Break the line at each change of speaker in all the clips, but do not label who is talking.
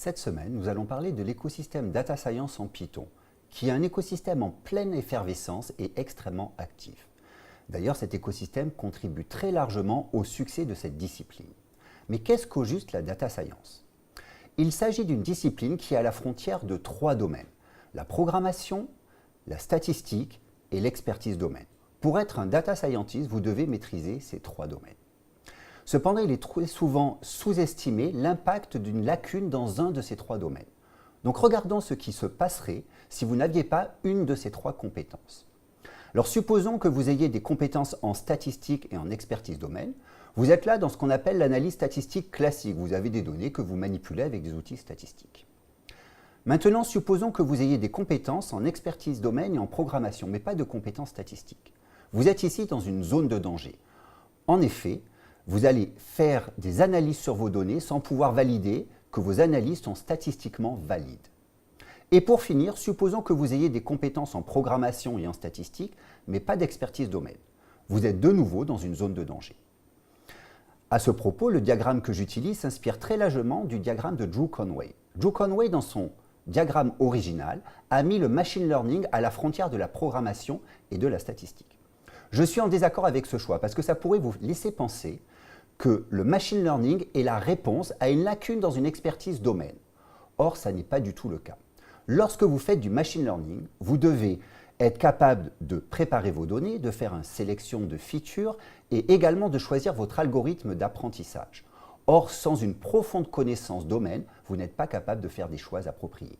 Cette semaine, nous allons parler de l'écosystème Data Science en Python, qui est un écosystème en pleine effervescence et extrêmement actif. D'ailleurs, cet écosystème contribue très largement au succès de cette discipline. Mais qu'est-ce qu'au juste la Data Science? Il s'agit d'une discipline qui est à la frontière de trois domaines: la programmation, la statistique et l'expertise domaine. Pour être un data scientist, vous devez maîtriser ces trois domaines. Cependant, il est très souvent sous-estimé l'impact d'une lacune dans un de ces trois domaines. Donc regardons ce qui se passerait si vous n'aviez pas une de ces trois compétences. Alors supposons que vous ayez des compétences en statistique et en expertise domaine. Vous êtes là dans ce qu'on appelle l'analyse statistique classique. Vous avez des données que vous manipulez avec des outils statistiques. Maintenant, supposons que vous ayez des compétences en expertise domaine et en programmation, mais pas de compétences statistiques. Vous êtes ici dans une zone de danger. En effet, vous allez faire des analyses sur vos données sans pouvoir valider que vos analyses sont statistiquement valides. Et pour finir, supposons que vous ayez des compétences en programmation et en statistique, mais pas d'expertise domaine. Vous êtes de nouveau dans une zone de danger. À ce propos, le diagramme que j'utilise s'inspire très largement du diagramme de Drew Conway. Drew Conway, dans son diagramme original, a mis le machine learning à la frontière de la programmation et de la statistique. Je suis en désaccord avec ce choix parce que ça pourrait vous laisser penser que le machine learning est la réponse à une lacune dans une expertise domaine. Or, ça n'est pas du tout le cas. Lorsque vous faites du machine learning, vous devez être capable de préparer vos données, de faire une sélection de features et également de choisir votre algorithme d'apprentissage. Or, sans une profonde connaissance domaine, vous n'êtes pas capable de faire des choix appropriés.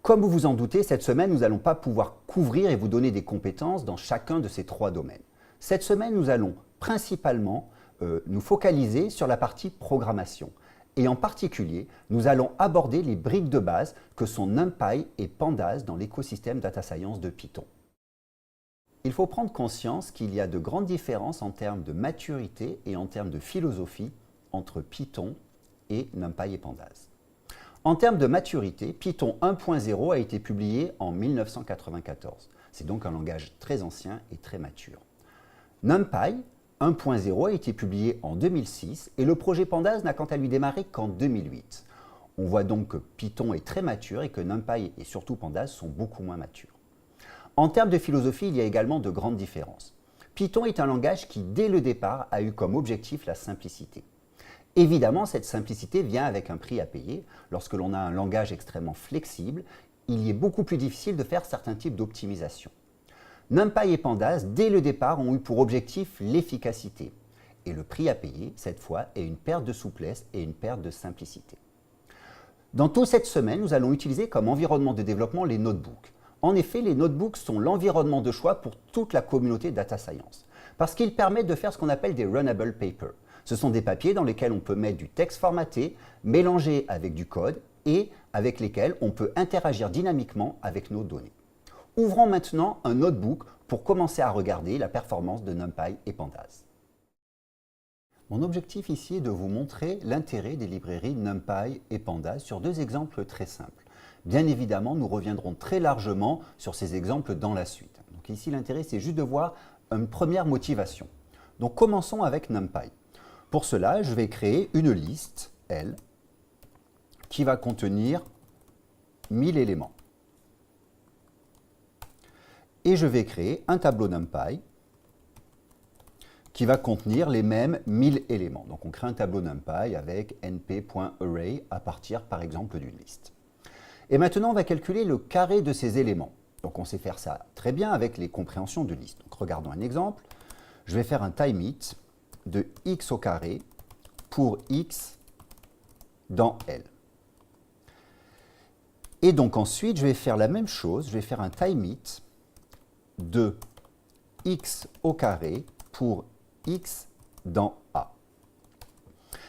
Comme vous vous en doutez, cette semaine, nous n'allons pas pouvoir couvrir et vous donner des compétences dans chacun de ces trois domaines. Cette semaine, nous allons principalement nous focaliser sur la partie programmation. Et en particulier, nous allons aborder les briques de base que sont NumPy et Pandas dans l'écosystème Data Science de Python. Il faut prendre conscience qu'il y a de grandes différences en termes de maturité et en termes de philosophie entre Python et NumPy et Pandas. En termes de maturité, Python 1.0 a été publié en 1994. C'est donc un langage très ancien et très mature. NumPy 1.0 a été publié en 2006 et le projet Pandas n'a quant à lui démarré qu'en 2008. On voit donc que Python est très mature et que NumPy et surtout Pandas sont beaucoup moins matures. En termes de philosophie, il y a également de grandes différences. Python est un langage qui, dès le départ, a eu comme objectif la simplicité. Évidemment, cette simplicité vient avec un prix à payer. Lorsque l'on a un langage extrêmement flexible, il y est beaucoup plus difficile de faire certains types d'optimisation. NumPy et Pandas, dès le départ, ont eu pour objectif l'efficacité. Et le prix à payer, cette fois, est une perte de souplesse et une perte de simplicité. Dans toute cette semaine, nous allons utiliser comme environnement de développement les notebooks. En effet, les notebooks sont l'environnement de choix pour toute la communauté Data Science, parce qu'ils permettent de faire ce qu'on appelle des runnable papers. Ce sont des papiers dans lesquels on peut mettre du texte formaté, mélangé avec du code et avec lesquels on peut interagir dynamiquement avec nos données. Ouvrons maintenant un notebook pour commencer à regarder la performance de NumPy et Pandas. Mon objectif ici est de vous montrer l'intérêt des librairies NumPy et Pandas sur deux exemples très simples. Bien évidemment, nous reviendrons très largement sur ces exemples dans la suite. Donc ici, l'intérêt, c'est juste de voir une première motivation. Donc commençons avec NumPy. Pour cela, je vais créer une liste, L, qui va contenir 1000 éléments. Et je vais créer un tableau NumPy qui va contenir les mêmes 1000 éléments. Donc on crée un tableau NumPy avec np.array à partir par exemple d'une liste. Et maintenant on va calculer le carré de ces éléments. Donc on sait faire ça très bien avec les compréhensions de liste. Donc regardons un exemple. Je vais faire un time_it de x au carré pour x dans L. Et donc ensuite je vais faire la même chose. Je vais faire un time_it de x au carré pour x dans A.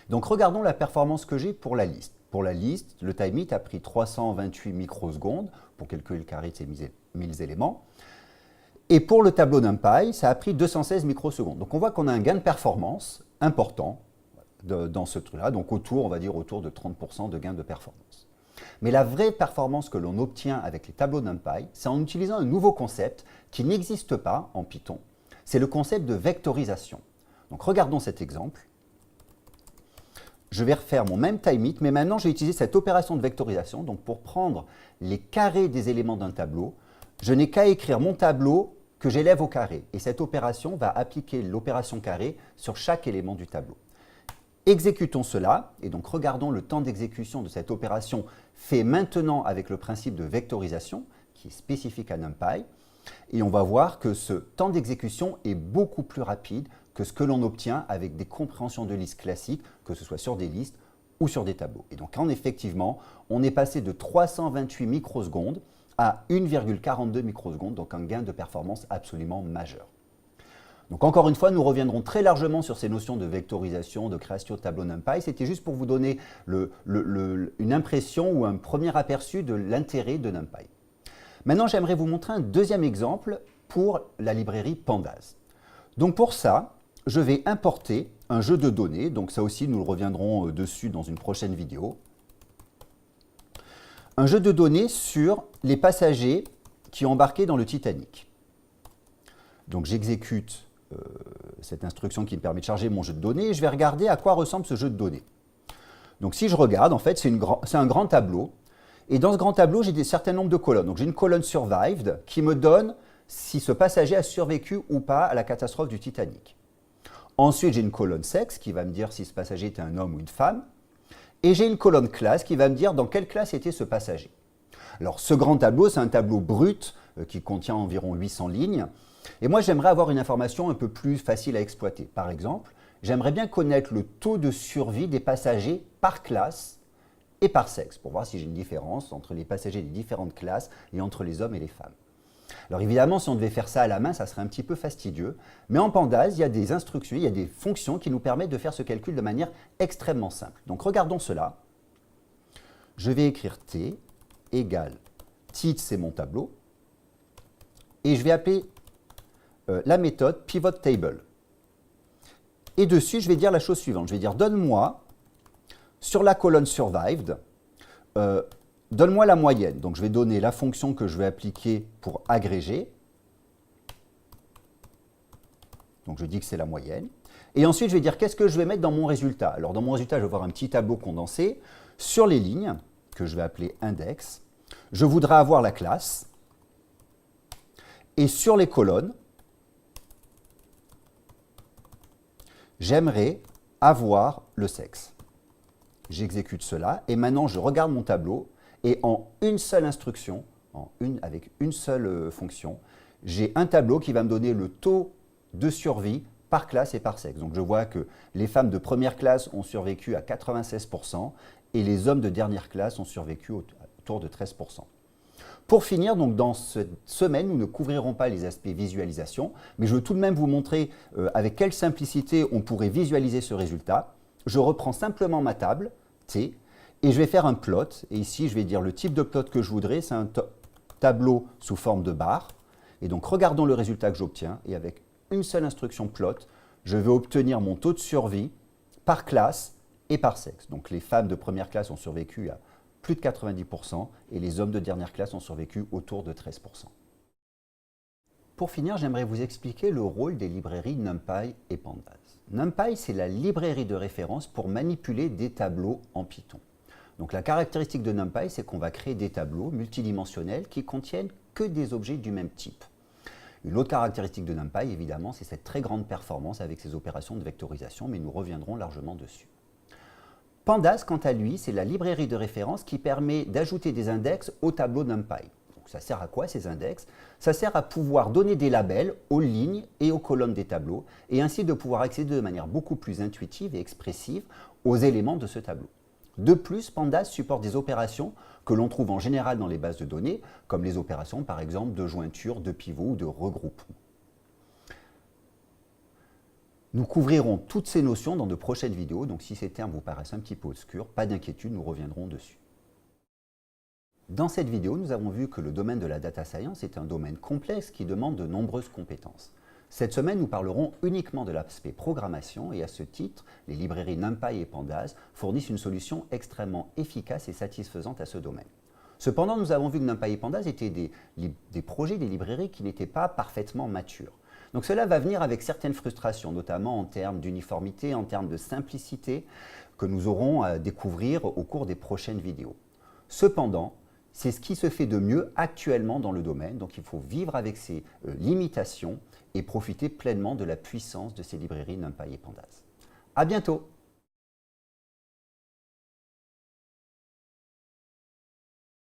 Donc regardons la performance que j'ai pour la liste. Pour la liste, le time_it a pris 328 microsecondes pour calculer le carré de ces 1000 éléments. Et pour le tableau NumPy, ça a pris 216 microsecondes. Donc on voit qu'on a un gain de performance important dans ce truc-là, donc on va dire autour de 30% de gain de performance. Mais la vraie performance que l'on obtient avec les tableaux NumPy, c'est en utilisant un nouveau concept qui n'existe pas en Python. C'est le concept de vectorisation. Donc regardons cet exemple. je vais refaire mon même time-it, mais maintenant, je vais utiliser cette opération de vectorisation. Donc, pour prendre les carrés des éléments d'un tableau, je n'ai qu'à écrire mon tableau que j'élève au carré. Et cette opération va appliquer l'opération carré sur chaque élément du tableau. Exécutons cela, et donc regardons le temps d'exécution de cette opération fait maintenant avec le principe de vectorisation, qui est spécifique à NumPy. Et on va voir que ce temps d'exécution est beaucoup plus rapide que ce que l'on obtient avec des compréhensions de listes classiques, que ce soit sur des listes ou sur des tableaux. Et donc, effectivement, on est passé de 328 microsecondes à 1,42 microsecondes, donc un gain de performance absolument majeur. Donc encore une fois, nous reviendrons très largement sur ces notions de vectorisation, de création de tableau NumPy. C'était juste pour vous donner une impression ou un premier aperçu de l'intérêt de NumPy. Maintenant, j'aimerais vous montrer un deuxième exemple pour la librairie Pandas. Donc pour ça, je vais importer un jeu de données. Donc ça aussi, nous reviendrons dessus dans une prochaine vidéo. Un jeu de données sur les passagers qui ont embarqué dans le Titanic. Donc j'exécute cette instruction qui me permet de charger mon jeu de données et je vais regarder à quoi ressemble ce jeu de données. Donc si je regarde, en fait, c'est un grand tableau. Et dans ce grand tableau, j'ai un certain nombre de colonnes. Donc j'ai une colonne Survived qui me donne si ce passager a survécu ou pas à la catastrophe du Titanic. Ensuite, j'ai une colonne Sexe qui va me dire si ce passager était un homme ou une femme. Et j'ai une colonne Classe qui va me dire dans quelle classe était ce passager. Alors ce grand tableau, c'est un tableau brut qui contient environ 800 lignes. Et moi, j'aimerais avoir une information un peu plus facile à exploiter. Par exemple, j'aimerais bien connaître le taux de survie des passagers par classe et par sexe, pour voir si j'ai une différence entre les passagers des différentes classes et entre les hommes et les femmes. Alors évidemment, si on devait faire ça à la main, ça serait un petit peu fastidieux. Mais en Pandas, il y a des instructions, il y a des fonctions qui nous permettent de faire ce calcul de manière extrêmement simple. Donc regardons cela. Je vais écrire T égale titre, c'est mon tableau. Et je vais appeler la méthode pivot table. Et dessus, je vais dire la chose suivante. Je vais dire, donne-moi, sur la colonne survived, donne-moi la moyenne. Donc, je vais donner la fonction que je vais appliquer pour agréger. Donc, je dis que c'est la moyenne. Et ensuite, je vais dire, qu'est-ce que je vais mettre dans mon résultat? Alors, dans mon résultat, je vais avoir un petit tableau condensé. Sur les lignes, que je vais appeler index, je voudrais avoir la classe. Et sur les colonnes, j'aimerais avoir le sexe. J'exécute cela et maintenant je regarde mon tableau et en une seule instruction, avec une seule fonction, j'ai un tableau qui va me donner le taux de survie par classe et par sexe. Donc je vois que les femmes de première classe ont survécu à 96% et les hommes de dernière classe ont survécu autour de 13%. Pour finir, donc dans cette semaine, nous ne couvrirons pas les aspects visualisation, mais je veux tout de même vous montrer avec quelle simplicité on pourrait visualiser ce résultat. Je reprends simplement ma table, T, et je vais faire un plot. Et ici, je vais dire le type de plot que je voudrais, c'est un tableau sous forme de barre. Et donc, regardons le résultat que j'obtiens. Et avec une seule instruction plot, je vais obtenir mon taux de survie par classe et par sexe. Donc, les femmes de première classe ont survécu à plus de 90% et les hommes de dernière classe ont survécu autour de 13%. Pour finir, j'aimerais vous expliquer le rôle des librairies NumPy et Pandas. NumPy, c'est la librairie de référence pour manipuler des tableaux en Python. Donc la caractéristique de NumPy, c'est qu'on va créer des tableaux multidimensionnels qui contiennent que des objets du même type. Une autre caractéristique de NumPy, évidemment, c'est cette très grande performance avec ses opérations de vectorisation, mais nous reviendrons largement dessus. Pandas, quant à lui, c'est la librairie de référence qui permet d'ajouter des index au tableau NumPy. Donc, ça sert à quoi ces index? Ça sert à pouvoir donner des labels aux lignes et aux colonnes des tableaux et ainsi de pouvoir accéder de manière beaucoup plus intuitive et expressive aux éléments de ce tableau. De plus, Pandas supporte des opérations que l'on trouve en général dans les bases de données, comme les opérations par exemple de jointure, de pivot ou de regroupement. Nous couvrirons toutes ces notions dans de prochaines vidéos, donc si ces termes vous paraissent un petit peu obscurs, pas d'inquiétude, nous reviendrons dessus. Dans cette vidéo, nous avons vu que le domaine de la data science est un domaine complexe qui demande de nombreuses compétences. Cette semaine, nous parlerons uniquement de l'aspect programmation et à ce titre, les librairies NumPy et Pandas fournissent une solution extrêmement efficace et satisfaisante à ce domaine. Cependant, nous avons vu que NumPy et Pandas étaient des projets, des librairies qui n'étaient pas parfaitement matures. Donc cela va venir avec certaines frustrations, notamment en termes d'uniformité, en termes de simplicité, que nous aurons à découvrir au cours des prochaines vidéos. Cependant, c'est ce qui se fait de mieux actuellement dans le domaine, donc il faut vivre avec ces limitations et profiter pleinement de la puissance de ces librairies NumPy et Pandas. À bientôt!